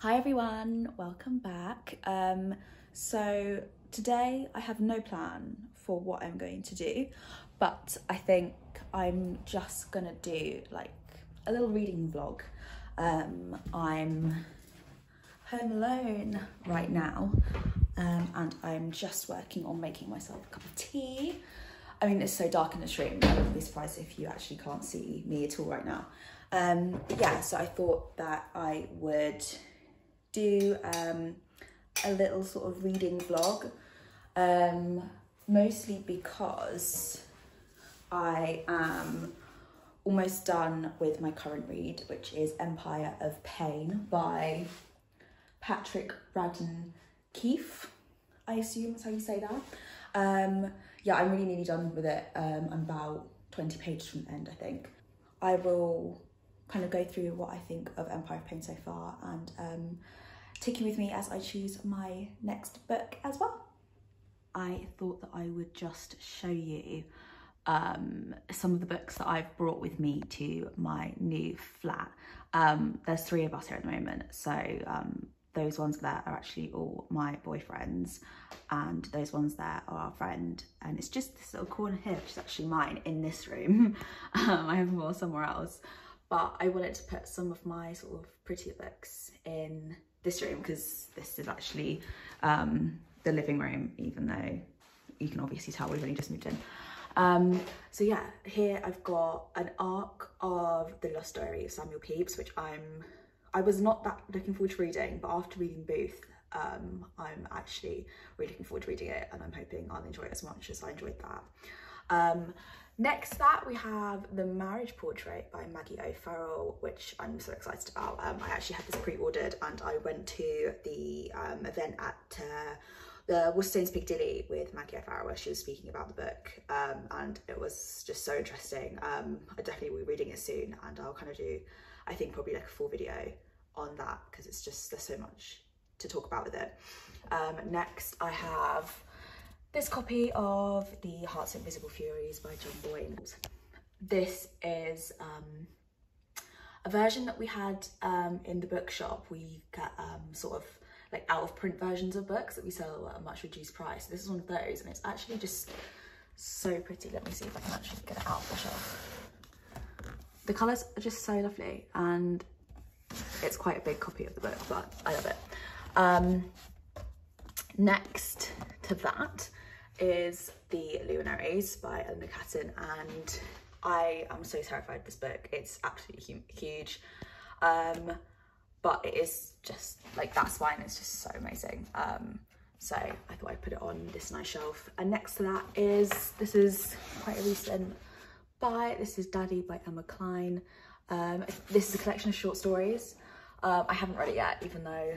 Hi everyone, welcome back. So today I have no plan for what I'm going to do, but I think I'm just gonna do like a little reading vlog. I'm home alone right now, and I'm just working on making myself a cup of tea. I mean, it's so dark in this room, I wouldn't be surprised if you actually can't see me at all right now. But yeah, so I thought that I would do a little sort of reading vlog, mostly because I am almost done with my current read, which is Empire of Pain by Radden Keefe, I assume that's how you say that. Yeah, I'm really nearly done with it. I'm about 20 pages from the end, I think. I will kind of go through what I think of Empire of Pain so far, and take you with me as I choose my next book as well. I thought that I would just show you some of the books that I've brought with me to my new flat. There's 3 of us here at the moment, so those ones there are actually all my boyfriends, and those ones there are our friend, and it's just this little corner here, which is actually mine in this room. I have more somewhere else, but I wanted to put some of my sort of prettier books in this room because this is actually the living room, even though you can obviously tell we've only just moved in. So yeah, here I've got an arc of The Lost Diary of Samuel Pepys, which I was not that looking forward to reading, but after reading Booth, I'm actually really looking forward to reading it, and I'm hoping I'll enjoy it as much as I enjoyed that. Next to that, we have The Marriage Portrait by Maggie O'Farrell, which I'm so excited about. I actually had this pre-ordered, and I went to the event at the Worcester Piccadilly with Maggie O'Farrell where she was speaking about the book, and it was just so interesting. I definitely will be reading it soon, and I'll kind of do, I think, probably like a full video on that because it's just, there's so much to talk about with it. Next, I have this copy of The Hart's Invisible Furies by John Boyne. This is a version that we had in the bookshop. We get sort of like out of print versions of books that we sell at a much reduced price. This is one of those, and it's actually just so pretty. Let me see if I can actually get it out of the shelf. The colours are just so lovely, and it's quite a big copy of the book, but I love it. Next to that is The Luminaries by Elena Catton, and I am so terrified of this book. It's absolutely huge, but it is just like, that spine is just so amazing. So I thought I'd put it on this nice shelf. And next to that is, this is quite a recent buy. This is Daddy by Klein. This is a collection of short stories. I haven't read it yet, even though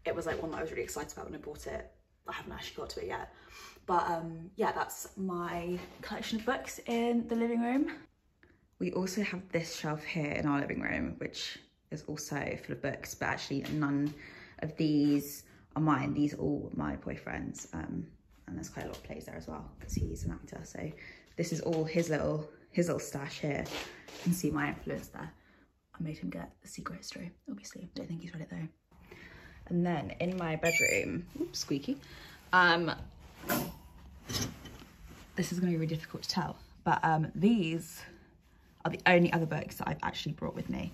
it was like one that I was really excited about when I bought it. I haven't actually got to it yet. But yeah, that's my collection of books in the living room. We also have this shelf here in our living room, which is also full of books, but actually none of these are mine. These are all my boyfriend's, and there's quite a lot of plays there as well because he's an actor. So this is all his little stash here. You can see my influence there. I made him get The Secret History, obviously. Don't think he's read it though. And then in my bedroom, oops, squeaky. This is going to be really difficult to tell, but these are the only other books that I've actually brought with me.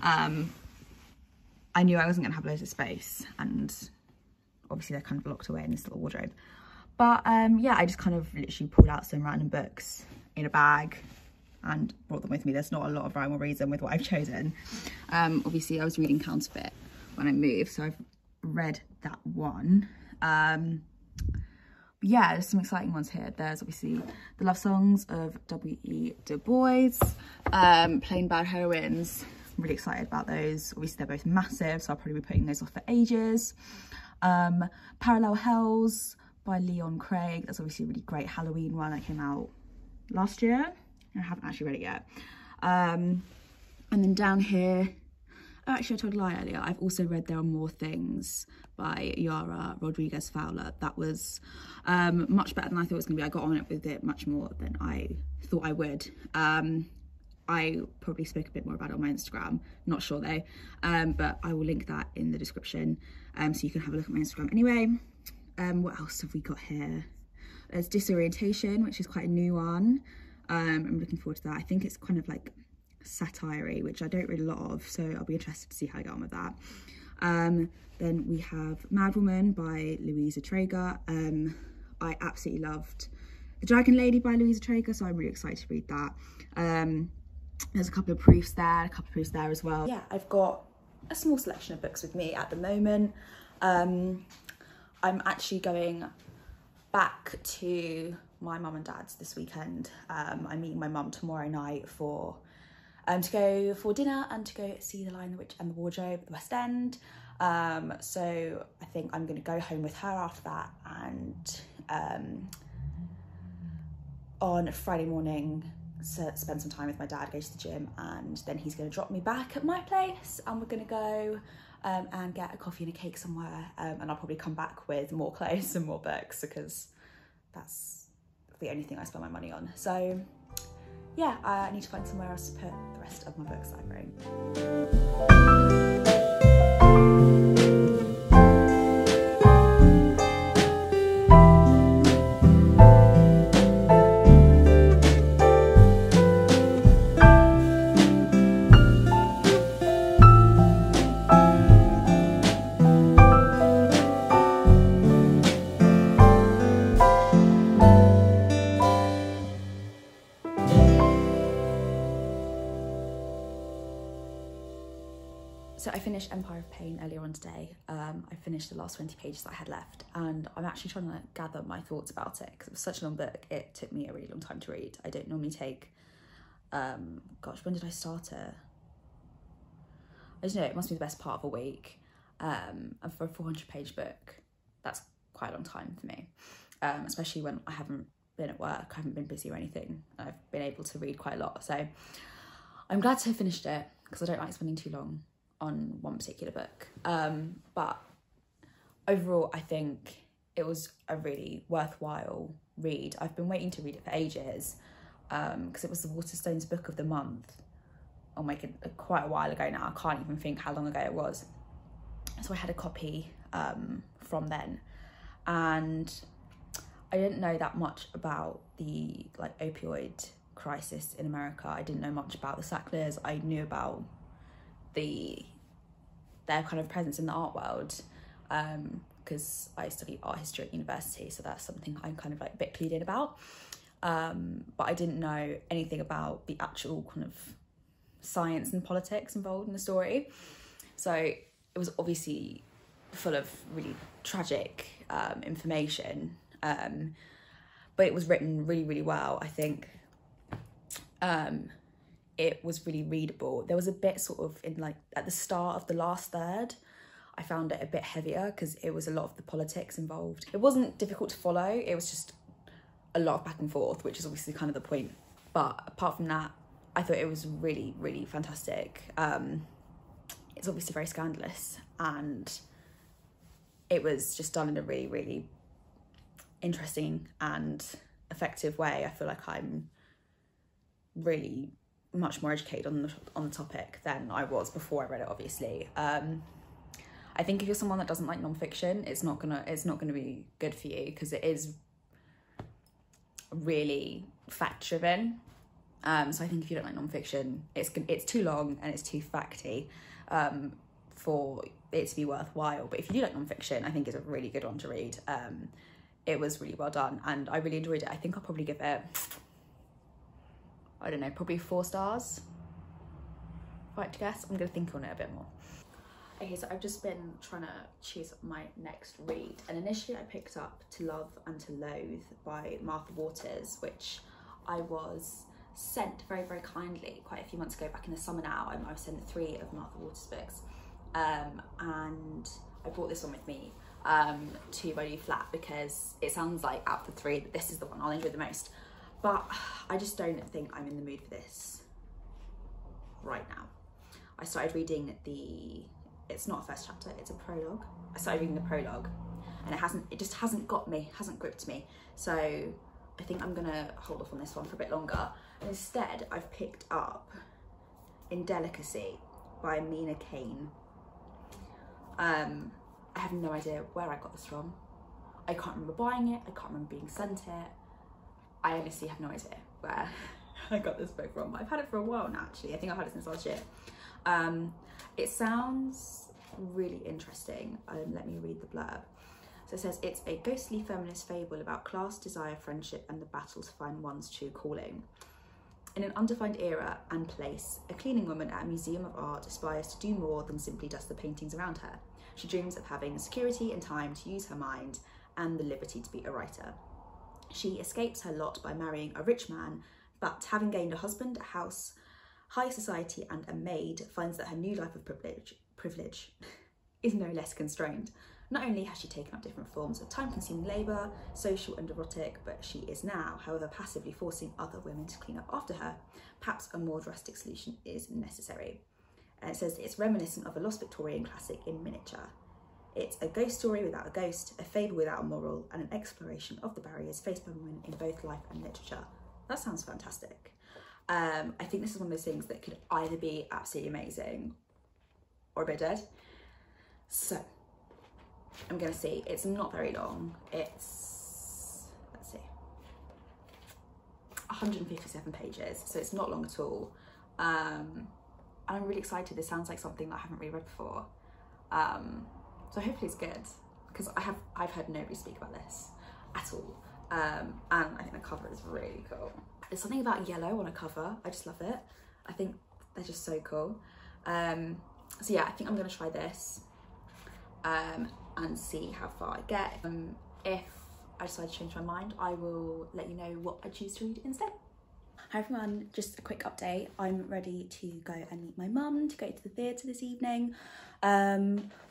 I knew I wasn't going to have loads of space, and obviously they're kind of locked away in this little wardrobe. But yeah, I just kind of literally pulled out some random books in a bag and brought them with me. There's not a lot of rhyme or reason with what I've chosen. Obviously I was reading Counterfeit when I moved, so I've read that one. Yeah, there's some exciting ones here. There's obviously The Love Songs of W.E. Du Bois, Plain Bad Heroines. I'm really excited about those. Obviously they're both massive, so I'll probably be putting those off for ages. Parallel Hells by Leon Craig. That's obviously a really great Halloween one that came out last year. I haven't actually read it yet. And then down here, oh, actually I told a lie earlier. I've also read There Are More Things by Yara Rodriguez Fowler. That was much better than I thought it was going to be. I got on it with it much more than I thought I would. I probably spoke a bit more about it on my Instagram, not sure though, but I will link that in the description, so you can have a look at my Instagram anyway. What else have we got here? There's Disorientation, which is quite a new one. I'm looking forward to that. I think it's kind of like satire-y, which I don't read a lot of, so I'll be interested to see how I get on with that. Then we have Mad Woman by Louisa Traeger. I absolutely loved The Dragon Lady by Louisa Traeger, so I'm really excited to read that. There's a couple of proofs there, as well. Yeah, I've got a small selection of books with me at the moment. I'm actually going back to my mum and dad's this weekend. I'm meeting my mum tomorrow night for to go for dinner and to go see The Lion, the Witch and the Wardrobe at the West End. So I think I'm going to go home with her after that, and on Friday morning spend some time with my dad, go to the gym, and then he's going to drop me back at my place, and we're going to go and get a coffee and a cake somewhere, and I'll probably come back with more clothes and more books, because that's the only thing I spend my money on. So yeah, I need to find somewhere else to put the rest of my books that I bring. So I finished Empire of Pain earlier on today. I finished the last 20 pages that I had left, and I'm actually trying to gather my thoughts about it, because it was such a long book. It took me a really long time to read. I don't normally take, gosh, when did I start it? I just know it must be the best part of a week. And for a 400-page book, that's quite a long time for me, especially when I haven't been at work, I haven't been busy or anything. I've been able to read quite a lot. So I'm glad to have finished it, because I don't like spending too long on one particular book, but overall I think it was a really worthwhile read. I've been waiting to read it for ages, because it was the Waterstones book of the month, oh my god, quite a while ago now. I can't even think how long ago it was. So I had a copy from then, and I didn't know that much about the like opioid crisis in America. I didn't know much about the Sacklers. I knew about their kind of presence in the art world, because I studied art history at university, so that's something I'm kind of like a bit clued in about, but I didn't know anything about the actual kind of science and politics involved in the story. So it was obviously full of really tragic information, but it was written really, really well. I think it was really readable. There was a bit sort of in like at the start of the last third, I found it a bit heavier, because it was a lot of the politics involved. It wasn't difficult to follow, it was just a lot of back and forth, which is obviously kind of the point. But apart from that, I thought it was really, really fantastic. It's obviously very scandalous, and it was just done in a really, really interesting and effective way. I feel like I'm really much more educated on the topic than I was before I read it, obviously. I think if you're someone that doesn't like non-fiction, it's not gonna be good for you, because it is really fact-driven. So I think if you don't like non-fiction, it's too long and it's too facty for it to be worthwhile. But if you do like non-fiction, I think it's a really good one to read. It was really well done, and I really enjoyed it. I think I'll probably give it, I don't know, probably 4 stars. If I had to guess, I'm gonna think on it a bit more. Okay, so I've just been trying to choose my next read, and initially I picked up To Love and to Loathe by Martha Waters, which I was sent very, very kindly quite a few months ago, back in the summer now. I was sent 3 of Martha Waters' books, and I brought this one with me to my new flat, because it sounds like out of the 3 that this is the one I'll enjoy the most. But I just don't think I'm in the mood for this right now. I started reading it's not a first chapter, it's a prologue. I started reading the prologue, and it just hasn't got me, hasn't gripped me. So I think I'm gonna hold off on this one for a bit longer. And instead I've picked up Indelicacy by Amina Cain. I have no idea where I got this from. I can't remember buying it, I can't remember being sent it. I honestly have no idea where I got this book from. I've had it for a while now, actually. I think I've had it since last year. It sounds really interesting. Let me read the blurb. So it says, it's a ghostly feminist fable about class, desire, friendship, and the battle to find one's true calling. In an undefined era and place, a cleaning woman at a museum of art aspires to do more than simply dust the paintings around her. She dreams of having the security and time to use her mind and the liberty to be a writer. She escapes her lot by marrying a rich man, but having gained a husband, a house, high society, and a maid, finds that her new life of privilege is no less constrained. Not only has she taken up different forms of time-consuming labour, social and erotic, but she is now, however, passively forcing other women to clean up after her. Perhaps a more drastic solution is necessary. And it says it's reminiscent of a lost Victorian classic in miniature. It's a ghost story without a ghost, a fable without a moral, and an exploration of the barriers faced by women in both life and literature. That sounds fantastic. I think this is one of those things that could either be absolutely amazing or a bit dead. So I'm gonna see. It's not very long. It's, let's see, 157 pages, so it's not long at all. I'm really excited. This sounds like something that I haven't really read before. So hopefully it's good, because I've heard nobody speak about this at all. And I think the cover is really cool. There's something about yellow on a cover. I just love it. I think they're just so cool. So yeah, I think I'm gonna try this and see how far I get. If I decide to change my mind, I will let you know what I choose to read instead. Hi everyone, just a quick update. I'm ready to go and meet my mum to go to the theatre this evening,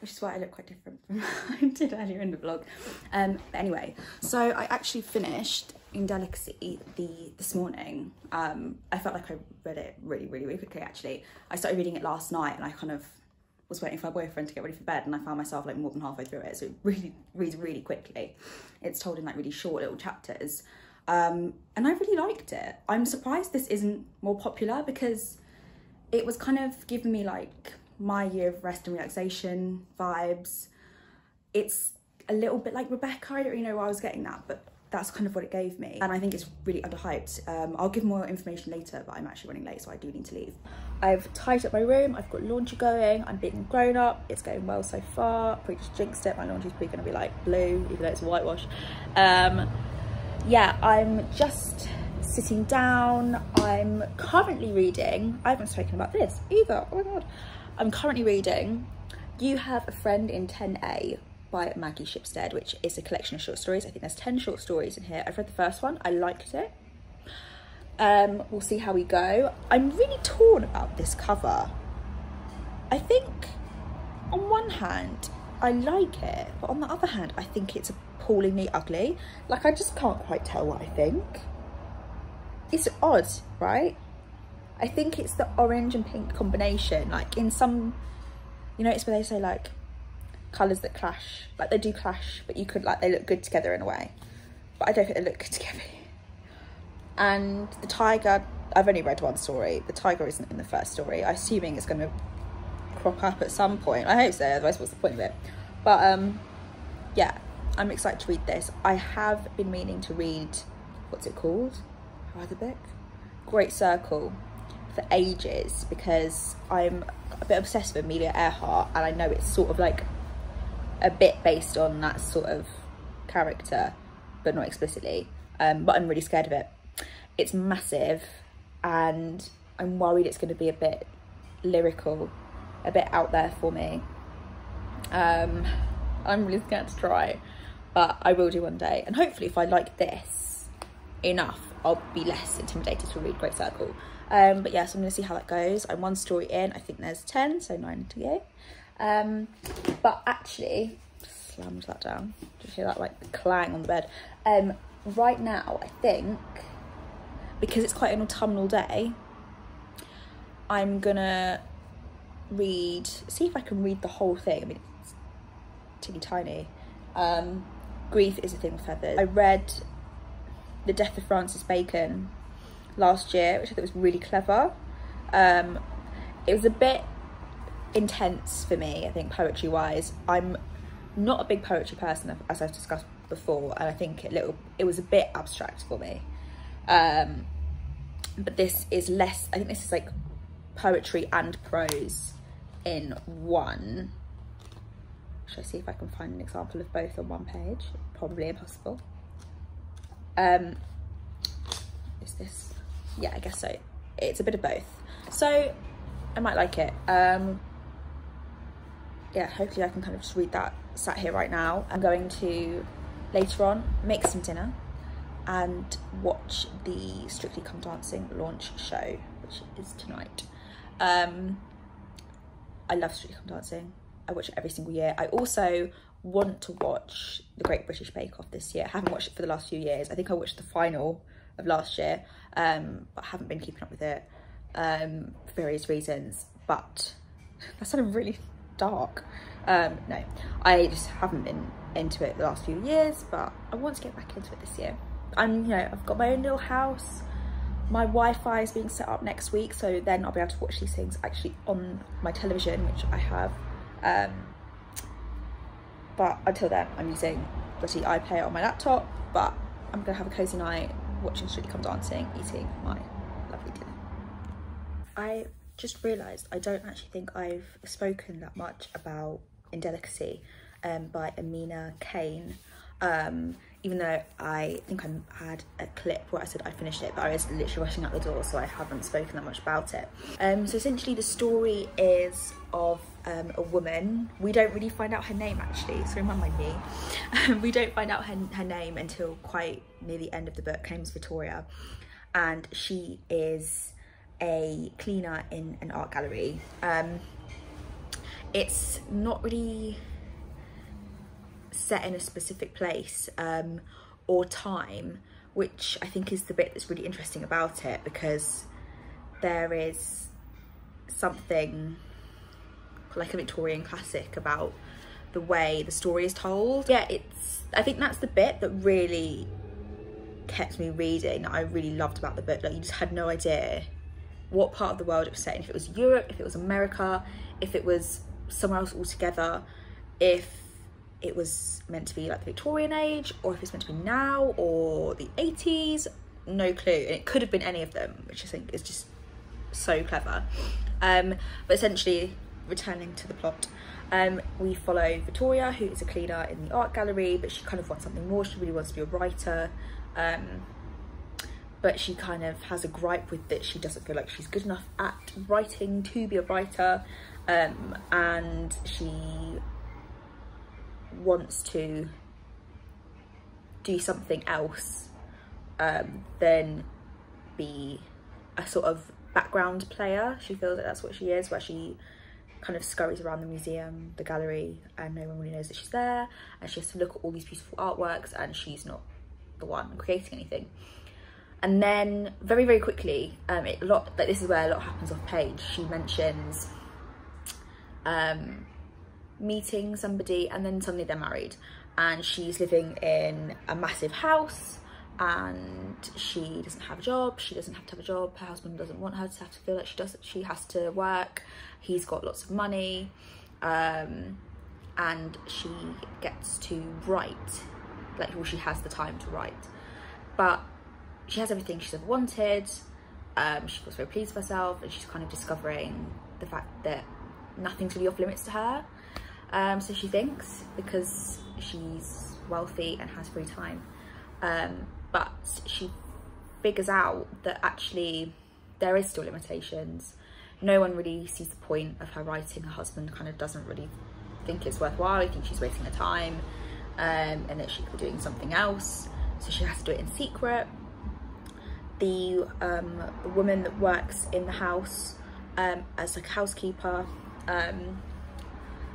which is why I look quite different from what I did earlier in the vlog. But anyway, so I actually finished Indelicacy this morning. I felt like I read it really quickly, actually. I started reading it last night and I kind of was waiting for my boyfriend to get ready for bed, and I found myself like more than halfway through it, so it reads really quickly. It's told in like really short little chapters. And I really liked it. I'm surprised this isn't more popular, because it was kind of giving me like my year of rest and relaxation vibes. It's a little bit like Rebecca. I don't really know why I was getting that, but that's kind of what it gave me. And I think it's really underhyped. I'll give more information later, but I'm actually running late, so I do need to leave. I've tidied up my room, I've got laundry going, I'm being grown up, it's going well so far. Probably just jinxed it, my laundry's probably gonna be like blue, even though it's whitewash. Yeah, I'm just sitting down. I'm currently reading, I haven't spoken about this either, oh my god. I'm currently reading You Have a Friend in 10A by Maggie Shipstead, which is a collection of short stories. I think there's 10 short stories in here. I've read the first one, I liked it. We'll see how we go. I'm really torn about this cover. I think on one hand, I like it, but on the other hand, I think it's appallingly ugly. Like, I just can't quite tell what I think. It's odd, right? I think it's the orange and pink combination. Like in some, you know, it's where they say like colours that clash, like they do clash, but you could like, they look good together in a way. But I don't think they look good together. And the tiger, I've only read one story. The tiger isn't in the first story. I'm assuming it's going to crop up at some point. I hope so, otherwise what's the point of it? But yeah, I'm excited to read this. I have been meaning to read, what's it called? How the book? Great Circle for ages, because I'm a bit obsessed with Emilia Earhart, and I know it's sort of like a bit based on that sort of character, but not explicitly. But I'm really scared of it. It's massive, and I'm worried it's going to be a bit lyrical, a bit out there for me. I'm really scared to try, but I will do one day. And hopefully if I like this enough, I'll be less intimidated to read Great Circle. But yeah, so I'm going to see how that goes. I'm one story in, I think there's 10, so 9 to go. But actually, slammed that down. Did you hear that like clang on the bed? Right now, I think, because it's quite an autumnal day, I'm gonna read, see if I can read the whole thing. I mean, it's teeny tiny. Grief is a Thing with Feathers. I read The Death of Francis Bacon last year, which I thought was really clever. it was a bit intense for me, I think, poetry wise. I'm not a big poetry person, as I've discussed before, and I think it was a bit abstract for me. But this is less, I think this is like poetry and prose in one. Should I see if I can find an example of both on one page? Probably impossible. Is this? Yeah, I guess so. It's a bit of both. So I might like it. Yeah, hopefully I can kind of just read that sat here right now. I'm going to later on make some dinner and watch the Strictly Come Dancing launch show, which is tonight. I love Strictly Come Dancing. I watch it every single year. I also want to watch the Great British Bake Off this year. I haven't watched it for the last few years. I think I watched the final of last year, but I haven't been keeping up with it for various reasons. But that sounded really dark. No, I just haven't been into it the last few years, but I want to get back into it this year. And you know, I've got my own little house. My Wi-Fi is being set up next week, so then I'll be able to watch these things actually on my television, which I have. But until then, I'm using bloody iPlayer on my laptop. But I'm gonna have a cozy night watching Strictly Come Dancing, eating my lovely dinner. I just realised I don't actually think I've spoken that much about Indelicacy by Amina, Cain. Even though I think I had a clip where I said I finished it, but I was literally rushing out the door, so I haven't spoken that much about it. So essentially the story is of a woman. We don't really find out her name actually, so remind me. We don't find out her name until quite near the end of the book. Her name's Victoria, and she is a cleaner in an art gallery. It's not really set in a specific place or time, which I think is the bit that's really interesting about it, because there is something like a Victorian classic about the way the story is told. Yeah, I think that's the bit that really kept me reading, that I really loved about the book. Like, you just had no idea what part of the world it was set in, if it was Europe, if it was America, if it was somewhere else altogether, if it was meant to be like the Victorian age, or if it's meant to be now, or the 80s, no clue. And it could have been any of them, which I think is just so clever. But essentially, returning to the plot, we follow Victoria, who is a cleaner in the art gallery, but she kind of wants something more. She really wants to be a writer, but she kind of has a gripe with that. She doesn't feel like she's good enough at writing to be a writer, and she wants to do something else than be a sort of background player. She feels that that's what she is, where she kind of scurries around the museum, the gallery, and no one really knows that she's there, and she has to look at all these beautiful artworks, and she's not the one creating anything. And then very, very quickly, this is where a lot happens off page. She mentions meeting somebody, and then suddenly they're married, and she's living in a massive house, and she doesn't have a job. She doesn't have to have a job. Her husband doesn't want her to have to feel like she has to work. He's got lots of money, and she gets to write, like, well, she has the time to write, but she has everything she's ever wanted. She feels very pleased with herself, and she's kind of discovering the fact that nothing's really off limits to her. So she thinks, because she's wealthy and has free time, but she figures out that actually there is still limitations. No one really sees the point of her writing. Her husband kind of doesn't really think it's worthwhile. He thinks she's wasting her time, and that she could be doing something else, so she has to do it in secret. The woman that works in the house as like a housekeeper,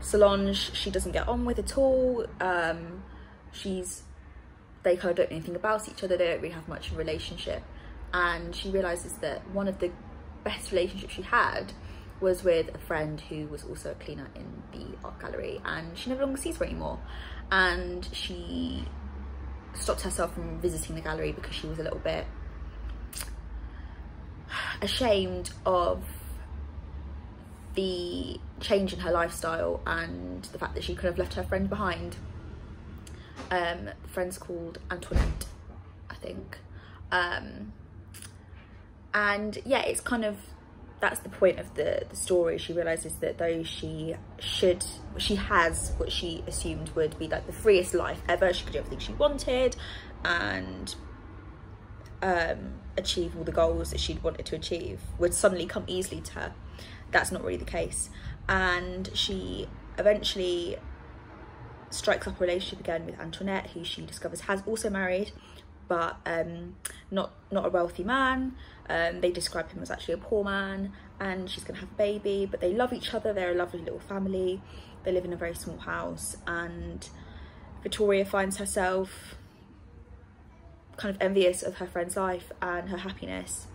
Solange, she doesn't get on with at all. They kind of don't know anything about each other. They don't really have much of a relationship, and she realizes that one of the best relationships she had was with a friend who was also a cleaner in the art gallery, and she no longer sees her anymore. And she stopped herself from visiting the gallery because she was a little bit ashamed of the change in her lifestyle and the fact that she could have left her friend behind. The friend's called Antoinette, I think. And yeah, it's kind of, that's the point of the story. She realizes that though she has what she assumed would be like the freest life ever, she could do everything she wanted and achieve all the goals that she'd wanted to achieve, would suddenly come easily to her. That's not really the case, and she eventually strikes up a relationship again with Antoinette, who she discovers has also married, but not a wealthy man. They describe him as actually a poor man, and she's gonna have a baby, but they love each other. They're a lovely little family. They live in a very small house, and Victoria finds herself kind of envious of her friend's life and her happiness,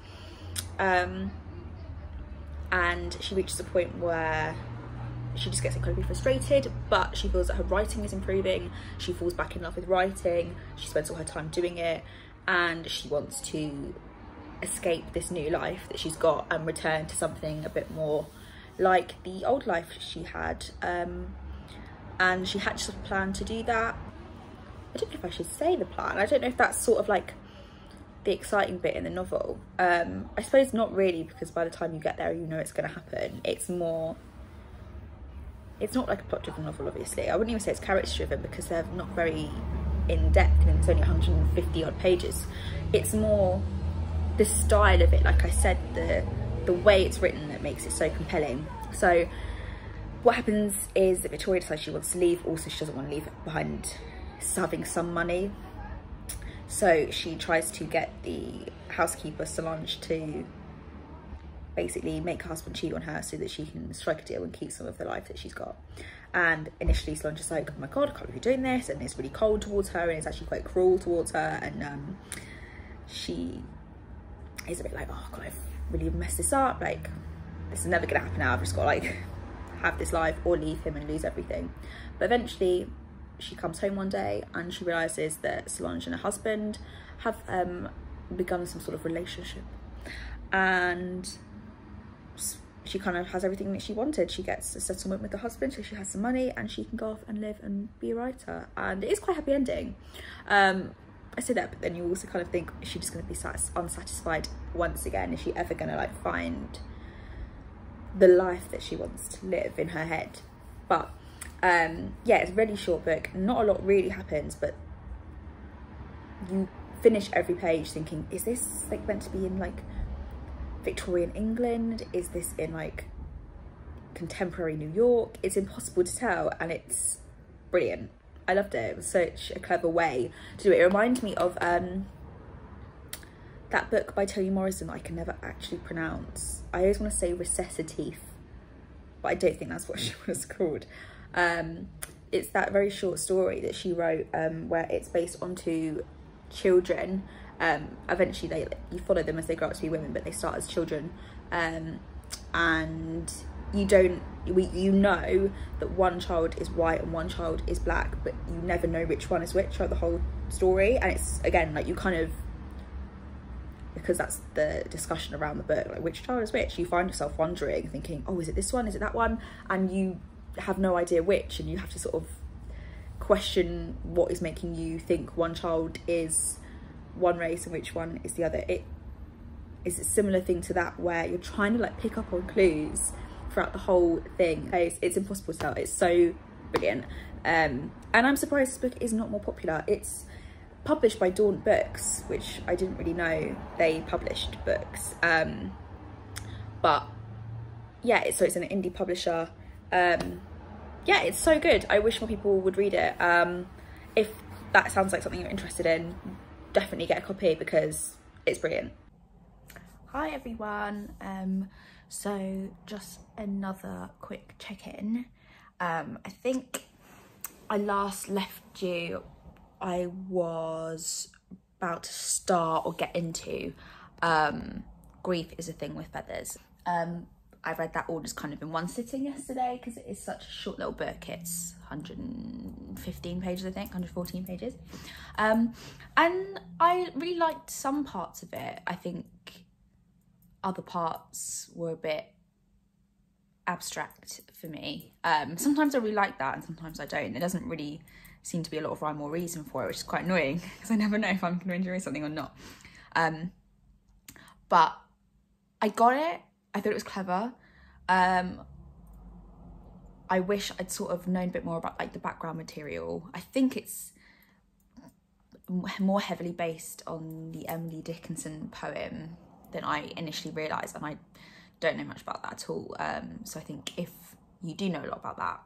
and she reaches a point where she just gets incredibly frustrated, but she feels that her writing is improving. She falls back in love with writing. She spends all her time doing it, and she wants to escape this new life that she's got and return to something a bit more like the old life she had. And she hatched a plan to do that. I don't know if I should say the plan. I don't know if that's sort of like the exciting bit in the novel. I suppose not really, because by the time you get there, you know it's going to happen. It's more, it's not like a plot-driven novel, obviously. I wouldn't even say it's character-driven, because they're not very in-depth and it's only 150 odd pages. It's more the style of it, like I said, the way it's written that makes it so compelling. So what happens is that Victoria decides she wants to leave. Also, she doesn't want to leave behind having some money, so she tries to get the housekeeper Solange to basically make her husband cheat on her so that she can strike a deal and keep some of the life that she's got. And initially Solange is like, oh my god, I can't believe you're doing this, and it's really cold towards her and it's actually quite cruel towards her, and she is a bit like, oh god, I've really messed this up, like this is never gonna happen now, I've just got to like have this life or leave him and lose everything. But eventually she comes home one day and she realizes that Solange and her husband have begun some sort of relationship, and she kind of has everything that she wanted. She gets a settlement with the husband, so she has some money and she can go off and live and be a writer, and it is quite a happy ending. I say that, but then you also kind of think, is she just going to be unsatisfied once again? Is she ever going to like find the life that she wants to live in her head? But yeah, it's a really short book. Not a lot really happens, but you finish every page thinking, is this like meant to be in like Victorian England? Is this in like contemporary New York? It's impossible to tell, and it's brilliant. I loved it. It was such a clever way to do it. It reminds me of that book by Toni Morrison that I can never actually pronounce. I always want to say Recessitive, but I don't think that's what she was called. It's that very short story that she wrote where it's based onto children. Eventually you follow them as they grow up to be women, but they start as children, and you know that one child is white and one child is black, but you never know which one is which throughout the whole story. And it's, again, like you kind of, because that's the discussion around the book, like which child is which, you find yourself wondering, thinking, oh, is it this one, is it that one, and you have no idea which, and you have to sort of question what is making you think one child is one race and which one is the other. It is a similar thing to that, where you're trying to like pick up on clues throughout the whole thing. It's impossible to tell. It's so brilliant, and I'm surprised this book is not more popular. It's published by Dawn Books, which I didn't really know they published books, but yeah, so it's an indie publisher. Yeah, it's so good. I wish more people would read it. If that sounds like something you're interested in, definitely get a copy because it's brilliant. Hi everyone, so just another quick check-in. I think I last left you, I was about to start or get into Grief is a Thing with Feathers. I read that all just kind of in one sitting yesterday because it is such a short little book. It's 115 pages, I think, 114 pages. And I really liked some parts of it. I think other parts were a bit abstract for me. Sometimes I really like that and sometimes I don't. There doesn't really seem to be a lot of rhyme or reason for it, which is quite annoying because I never know if I'm going to enjoy something or not. But I got it. I thought it was clever. I wish I'd sort of known a bit more about like the background material. I think it's more heavily based on the Emily Dickinson poem than I initially realised, and I don't know much about that at all. So I think if you do know a lot about that,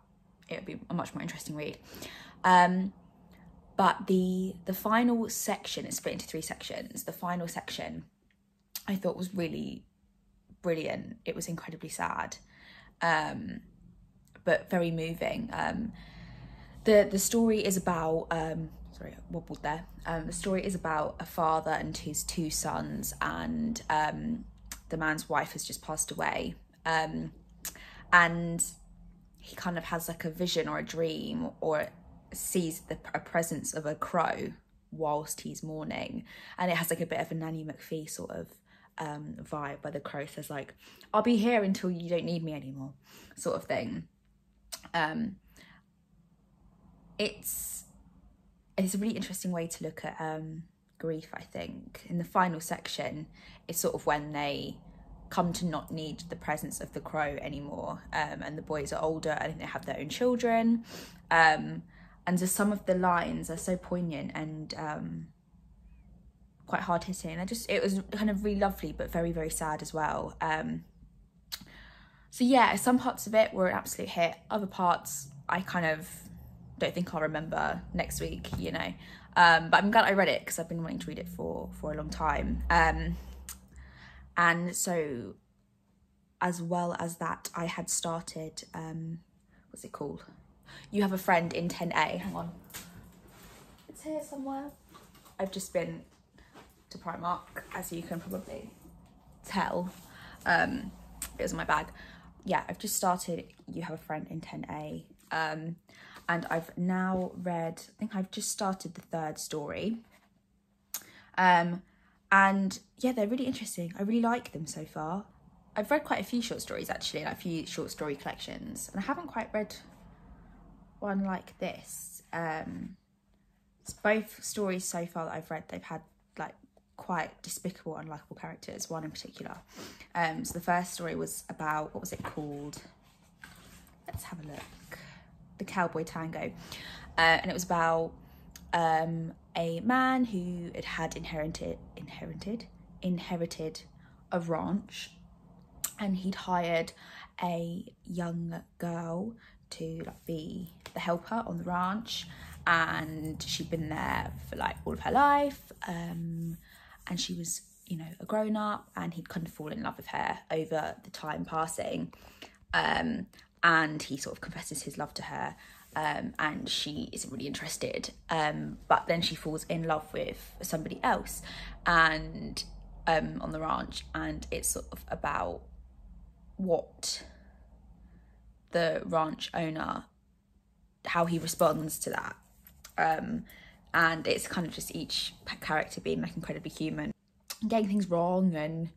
it would be a much more interesting read. But the final section is split into 3 sections. The final section I thought was really brilliant. It was incredibly sad, but very moving. The story is about, sorry, I wobbled there. The story is about a father and his 2 sons, and the man's wife has just passed away. And he kind of has like a vision or a dream, or sees a presence of a crow whilst he's mourning. And it has like a bit of a Nanny McPhee sort of vibe, where the crow says like, I'll be here until you don't need me anymore, sort of thing. It's a really interesting way to look at grief, I think. In the final section, it's sort of when they come to not need the presence of the crow anymore, and the boys are older. I think they have their own children, and so some of the lines are so poignant and quite hard hitting. It was kind of really lovely, but very, very sad as well. So yeah, some parts of it were an absolute hit. Other parts I kind of don't think I'll remember next week, you know. But I'm glad I read it because I've been wanting to read it for a long time. And so, as well as that, I had started, what's it called? You Have a Friend in 10A. Hang on. It's here somewhere. I've just been to Primark, as you can probably tell. It was in my bag. Yeah, I've just started You Have a Friend in 10A. And I've now read, I think I've just started the 3rd story. And yeah, they're really interesting. I really like them so far. I've read quite a few short stories actually, like a few short story collections, and I haven't quite read one like this. Both stories so far that I've read, they've had like quite despicable, unlikable characters, one in particular. So the first story was about, what was it called? Let's have a look. The Cowboy Tango. And it was about a man who had inherited a ranch, and he'd hired a young girl to like be the helper on the ranch, and she'd been there for like all of her life, and she was, you know, a grown-up, and he'd kind of fallen in love with her over the time passing, and he sort of confesses his love to her, and she isn't really interested, but then she falls in love with somebody else, and on the ranch, and it's sort of about what the ranch owner, how he responds to that, and it's kind of just each character being like incredibly human, getting things wrong and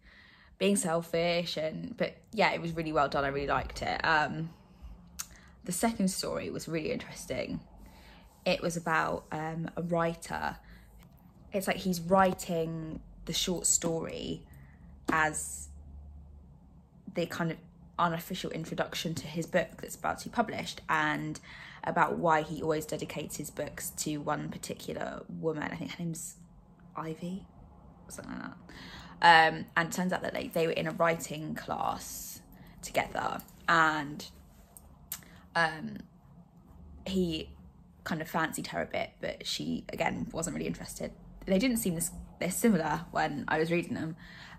being selfish, but yeah, it was really well done. I really liked it. The second story was really interesting. It was about a writer. It's like he's writing the short story as the kind of unofficial introduction to his book that's about to be published, and about why he always dedicates his books to one particular woman. I think her name's Ivy or something like that. And it turns out that like they were in a writing class together, and he kind of fancied her a bit, but she again wasn't really interested. They didn't seem they're similar when I was reading them,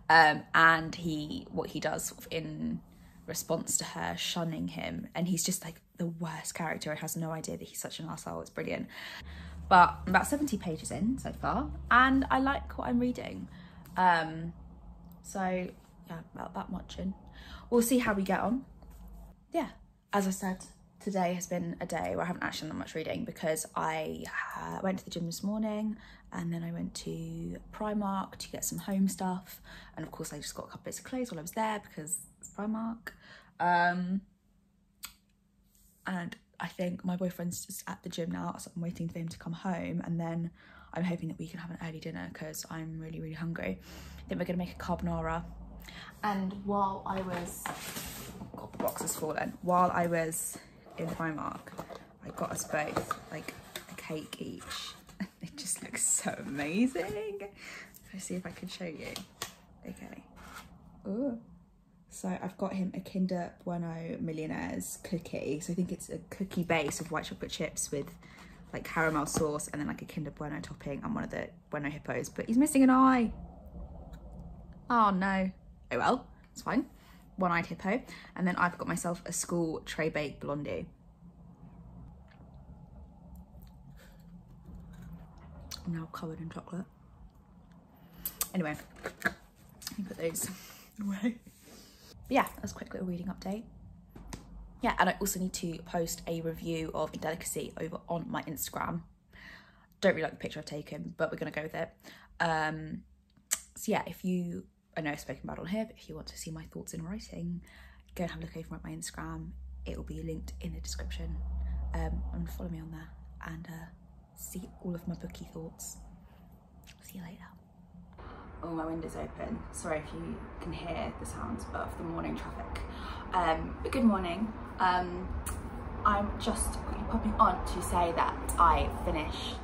and what he does sort of in response to her shunning him, and he's just like the worst character and has no idea that he's such an arsehole. It's brilliant. But I'm about 70 pages in so far, and I like what I'm reading. So yeah, about that much in. We'll see how we get on. Yeah, as I said, today has been a day where I haven't actually done much reading, because I went to the gym this morning, and then I went to Primark to get some home stuff, and of course I just got a couple bits of clothes while I was there because it's Primark. and I think my boyfriend's just at the gym now, so I'm waiting for him to come home, and then I'm hoping that we can have an early dinner because I'm really, really hungry. I think we're gonna make a carbonara. And while I was, oh God, the box has fallen. While I was in Primark, I got us both like a cake each. It just looks so amazing. Let's see if I can show you. Okay. Ooh. So I've got him a Kinder Bueno Millionaires cookie. So I think it's a cookie base of white chocolate chips with like caramel sauce and then like a Kinder Bueno topping and one of the Bueno hippos, but he's missing an eye. Oh no. Oh well, it's fine. One-eyed hippo. And then I've got myself a school tray bake blondie. I'm now covered in chocolate. Anyway, let me put those away. But yeah, that's a quick little reading update. Yeah, and I also need to post a review of Indelicacy over on my Instagram. Don't really like the picture I've taken, but we're gonna go with it. So yeah, if you, I know I've spoken about it on here, but if you want to see my thoughts in writing, go and have a look over at my Instagram. It will be linked in the description. And follow me on there and see all of my bookie thoughts. See you later. Oh, my window's open. Sorry if you can hear the sounds of the morning traffic. But good morning. I'm just quickly popping on to say that I finished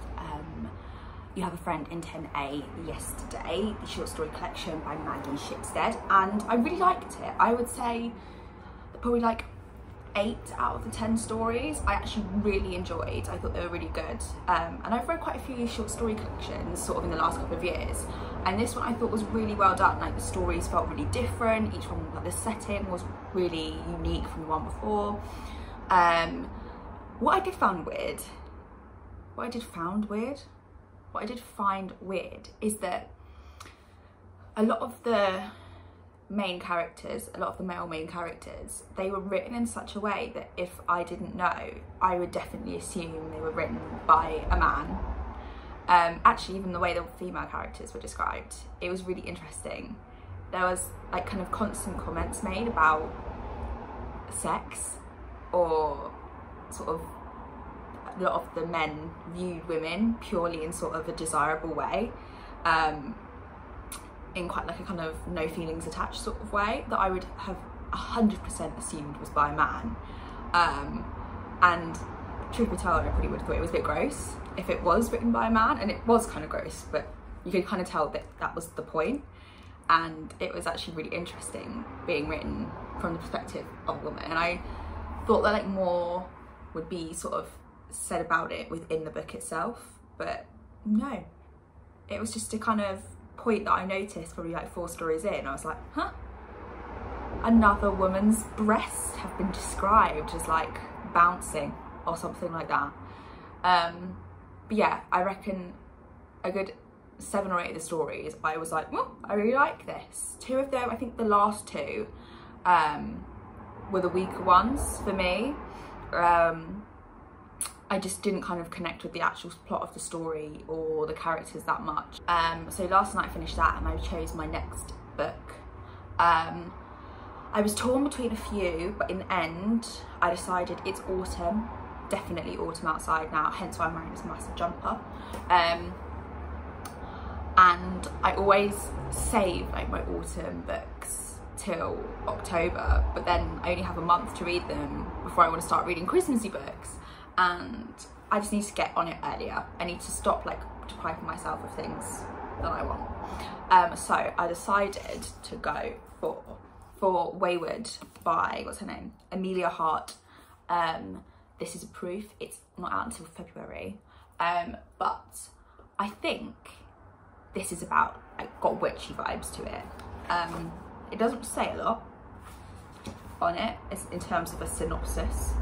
You Have a Friend in 10A yesterday, the short story collection by Maggie Shipstead, and I really liked it. I would say probably like 8 out of the 10 stories I actually really enjoyed. I thought they were really good, and I've read quite a few short story collections sort of in the last couple of years, and this one I thought was really well done. Like the stories felt really different, each one, like the setting was really unique from the one before. What I did find weird is that a lot of the main characters, a lot of the male main characters, they were written in such a way that if I didn't know, I would definitely assume they were written by a man. Actually, even the way the female characters were described, it was really interesting. There was like kind of constant comments made about sex, or sort of a lot of the men viewed women purely in sort of a desirable way, in quite like a kind of no feelings attached sort of way, that I would have 100% assumed was by a man. And truth be told, I probably would have thought it was a bit gross if it was written by a man, and it was kind of gross, but you could kind of tell that that was the point. And it was actually really interesting being written from the perspective of a woman, and I thought that like more would be sort of said about it within the book itself, but no, it was just a kind of point that I noticed probably like 4 stories in. I was like, huh, another woman's breasts have been described as like bouncing or something like that. But yeah, I reckon a good 7 or 8 of the stories I was like, well, I really like this. 2 of them, I think the last 2 were the weaker ones for me. I just didn't kind of connect with the actual plot of the story or the characters that much. So last night I finished that and I chose my next book. I was torn between a few, but in the end I decided it's autumn, definitely autumn outside now, hence why I'm wearing this massive jumper. And I always save like my autumn books till October, but then I only have a month to read them before I want to start reading Christmassy books. And I just need to get on it earlier. I need to stop like depriving myself of things that I want. So I decided to go for Weyward by, what's her name? Emilia Hart. This is a proof. It's not out until February. But I think this is about, like, got witchy vibes to it. It doesn't say a lot on it in terms of a synopsis.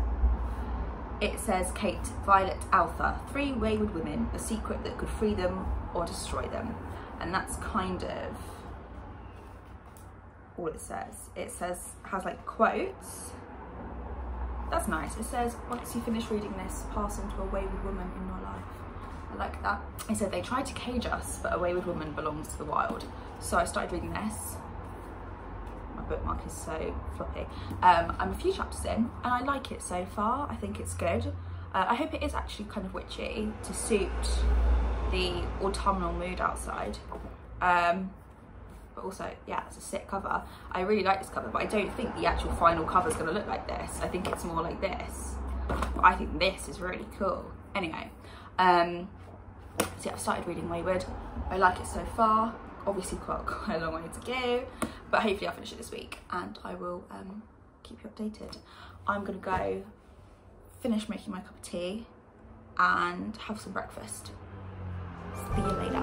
It says, Kate, Violet, Alpha, 3 wayward women, a secret that could free them or destroy them. And that's kind of all it says. It says, has like quotes. That's nice. It says, once you finish reading this, pass on to a wayward woman in your life. I like that. It said, they tried to cage us, but a wayward woman belongs to the wild. So I started reading this. My bookmark is so floppy. I'm a few chapters in and I like it so far. I think it's good. I hope it is actually kind of witchy to suit the autumnal mood outside. But also, yeah, it's a sick cover. I really like this cover, but I don't think the actual final cover is going to look like this. I think it's more like this. But I think this is really cool. Anyway, so yeah, I've started reading Weyward. I like it so far. Obviously quite a long way to go, but hopefully I'll finish it this week and I will keep you updated. I'm going to go finish making my cup of tea and have some breakfast. See you later.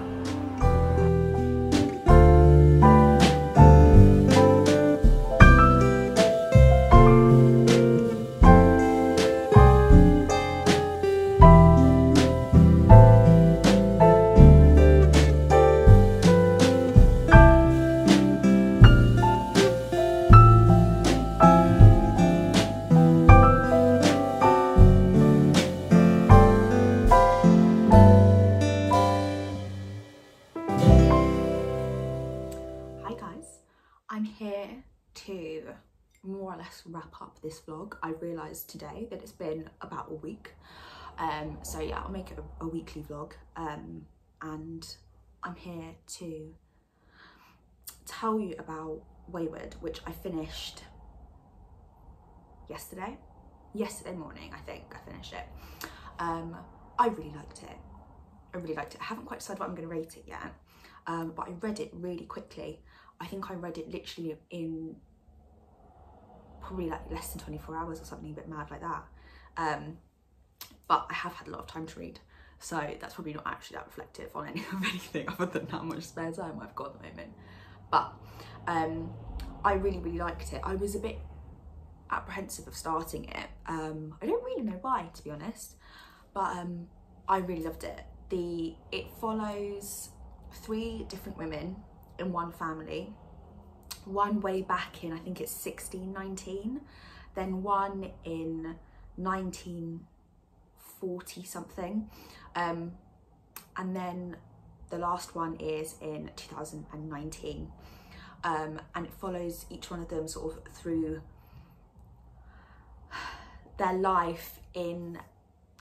More or less wrap up this vlog. I realised today that it's been about a week, so yeah, I'll make it a weekly vlog, and I'm here to tell you about Weyward, which I finished yesterday morning. I think I finished it. I really liked it. I haven't quite decided what I'm going to rate it yet, but I read it really quickly. I think I read it literally in probably like less than 24 hours or something a bit mad like that, but I have had a lot of time to read, so that's probably not actually that reflective on anything other than how much spare time I've got at the moment. But I really liked it. I was a bit apprehensive of starting it. I don't really know why, to be honest, but I really loved it. It follows 3 different women in one family. One way back in, I think it's 1619, then one in 1940 something, and then the last one is in 2019, and it follows each one of them sort of through their life in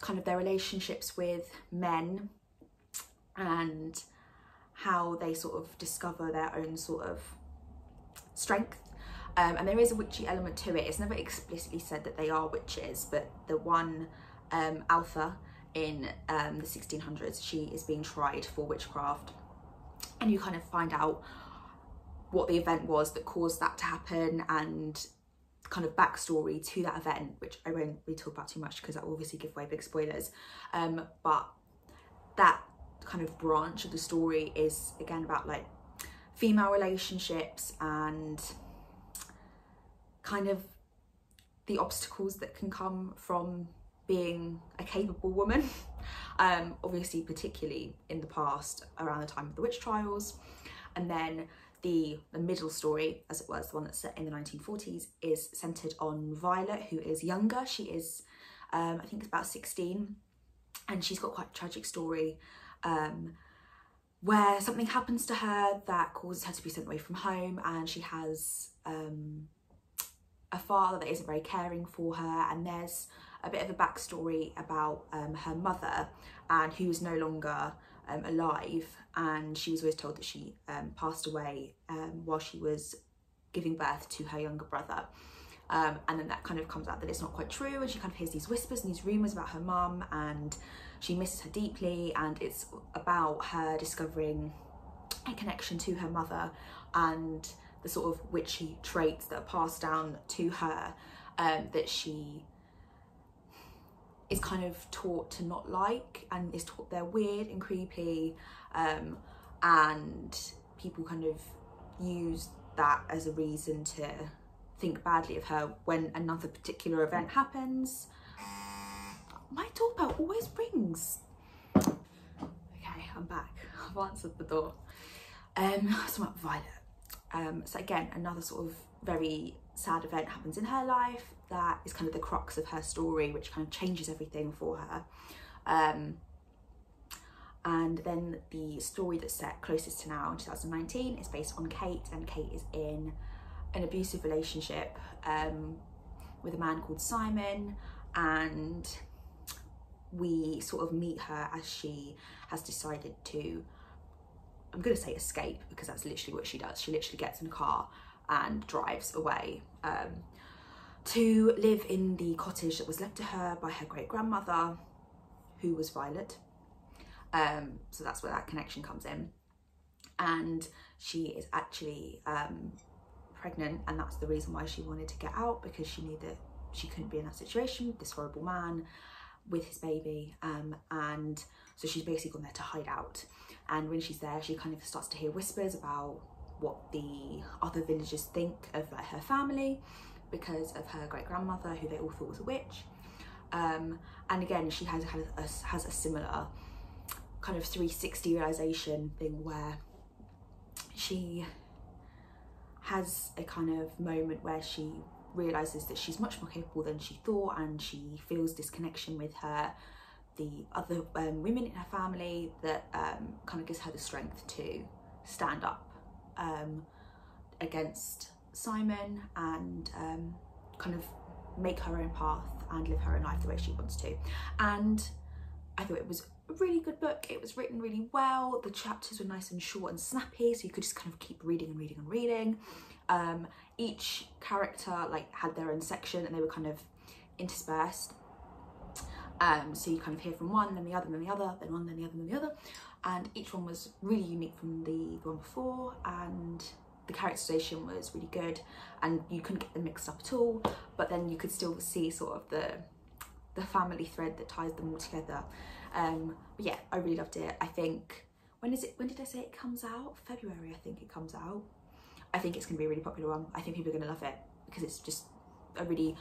kind of their relationships with men and how they sort of discover their own sort of strength, and there is a witchy element to it. It's never explicitly said that they are witches, but the one Alpha in the 1600s, she is being tried for witchcraft, and you kind of find out what the event was that caused that to happen and kind of backstory to that event, which I won't really talk about too much because that will obviously give away big spoilers, but that kind of branch of the story is again about like female relationships and kind of the obstacles that can come from being a capable woman, obviously particularly in the past around the time of the witch trials. And then the middle story, as it was, the one that's set in the 1940s, is centred on Violet, who is younger. She is I think it's about 16, and she's got quite a tragic story where something happens to her that causes her to be sent away from home, and she has a father that isn't very caring for her, and there's a bit of a backstory about her mother, and who's no longer alive, and she was always told that she passed away while she was giving birth to her younger brother, and then that kind of comes out that it's not quite true, and she kind of hears these whispers and these rumours about her mum, and she misses her deeply, and it's about her discovering a connection to her mother and the sort of witchy traits that are passed down to her, that she is kind of taught to not like, and is taught they're weird and creepy, and people kind of use that as a reason to think badly of her when another particular event happens. My doorbell always rings. Okay, I'm back. I've answered the door. So about Violet. So again, another sort of very sad event happens in her life that is kind of the crux of her story, which kind of changes everything for her. And then the story that's set closest to now in 2019 is based on Kate, and Kate is in an abusive relationship with a man called Simon, and we sort of meet her as she has decided to, I'm going to say escape, because that's literally what she does. She literally gets in a car and drives away to live in the cottage that was left to her by her great-grandmother, who was Violet. So that's where that connection comes in. And she is actually pregnant, and that's the reason why she wanted to get out, because she knew that she couldn't be in that situation with this horrible man with his baby, and so she's basically gone there to hide out. And when she's there, she kind of starts to hear whispers about what the other villagers think of like her family, because of her great-grandmother, who they all thought was a witch. And again, she has a similar kind of 360 realization thing, where she has a kind of moment where she realizes that she's much more capable than she thought, and she feels this connection with the other women in her family that kind of gives her the strength to stand up against Simon, and kind of make her own path and live her own life the way she wants to. And I thought it was a really good book. It was written really well. The chapters were nice and short and snappy, so you could just kind of keep reading and reading and reading. Each character like had their own section, and they were kind of interspersed. So you kind of hear from one, then the other, then the other, then one, then the other, then the other. And each one was really unique from the one before, and the characterization was really good, and you couldn't get them mixed up at all, but then you could still see sort of the family thread that ties them all together. But yeah, I really loved it. I think, when did I say it comes out? February, I think it comes out. I think it's going to be a really popular one. I think people are going to love it, because it's just a really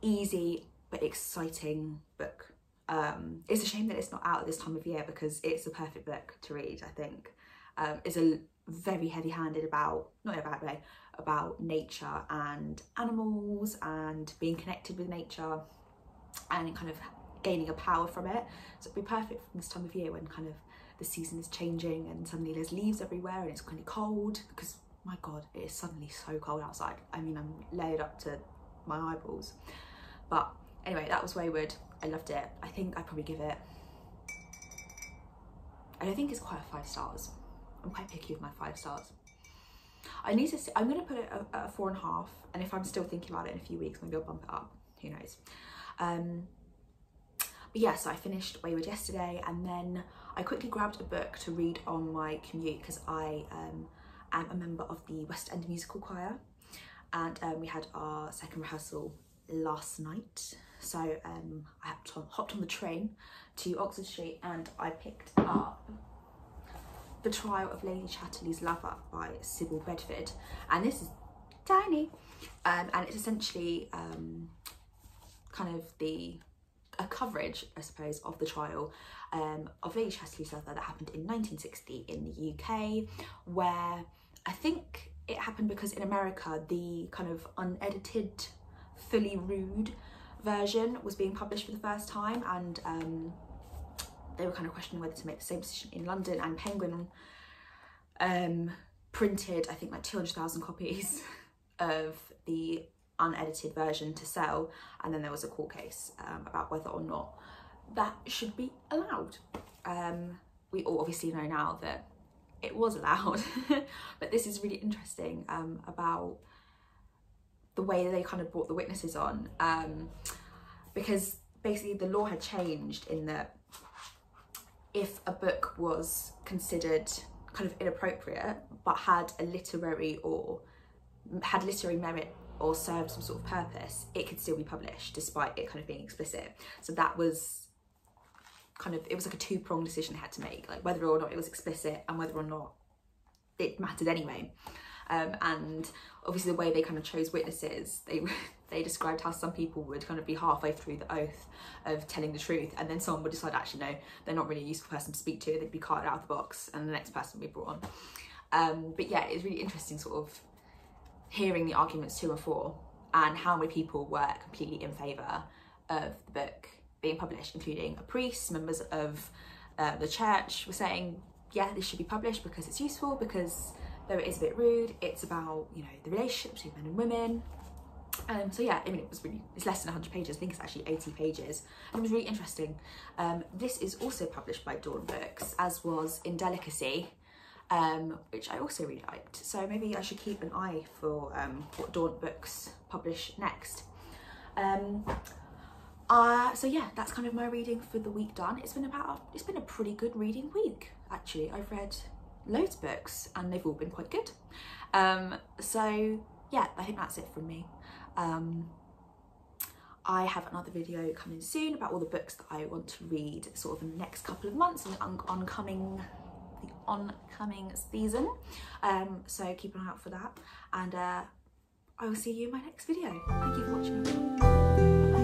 easy but exciting book. It's a shame that it's not out at this time of year, because it's the perfect book to read, I think. It's a very heavy-handed about, not in a bad way, about nature and animals and being connected with nature and kind of gaining a power from it. So it'd be perfect for this time of year, when kind of the season is changing and suddenly there's leaves everywhere and it's kind of cold, because my god, it is suddenly so cold outside. I mean, I'm layered up to my eyeballs. But anyway, that was Weyward. I loved it. I think I'd probably give it, I don't think it's quite 5 stars. I'm quite picky with my 5 stars. I need to see, I'm going to put it at a 4.5, and if I'm still thinking about it in a few weeks, maybe I'll bump it up, who knows. But yeah, so I finished Weyward yesterday, and then I quickly grabbed a book to read on my commute, because I am a member of the West End musical choir, and we had our second rehearsal last night. So I hopped on the train to Oxford Street, and I picked up The Trial of Lady Chatterley's Lover by Sybil Bedford, and this is tiny, and it's essentially kind of a coverage, I suppose, of the trial of Lady Chatterley's Lover that happened in 1960 in the UK, where I think it happened because in America the kind of unedited, fully rude version was being published for the first time, and they were kind of questioning whether to make the same decision in London, and Penguin printed, I think, like 200,000 copies of the unedited version to sell, and then there was a court case about whether or not that should be allowed. We all obviously know now that it was allowed, but this is really interesting about the way that they kind of brought the witnesses on, because basically the law had changed in that if a book was considered kind of inappropriate but had a literary merit or served some sort of purpose, it could still be published despite it kind of being explicit. So that was kind of, it was like a two-pronged decision they had to make, like whether or not it was explicit and whether or not it mattered anyway. And obviously the way they kind of chose witnesses, they described how some people would kind of be halfway through the oath of telling the truth, and then someone would decide, actually no, they're not really a useful person to speak to, they'd be carted out of the box, and the next person would be brought on. But yeah, it's really interesting sort of hearing the arguments to and for, and how many people were completely in favour of the book being published, including a priest, members of the church were saying, yeah, this should be published because it's useful, because though it is a bit rude, it's about, you know, the relationship between men and women. So yeah, I mean, it's less than 100 pages. I think it's actually 80 pages, and it was really interesting. This is also published by Dawn Books, as was Indelicacy, which I also really liked. So maybe I should keep an eye for what Dawn Books publish next. So yeah, that's kind of my reading for the week done. It's been a pretty good reading week, actually. I've read loads of books and they've all been quite good. So yeah, I think that's it from me. I have another video coming soon about all the books that I want to read sort of in the next couple of months in the oncoming season. So keep an eye out for that, and I will see you in my next video. Thank you for watching, everyone.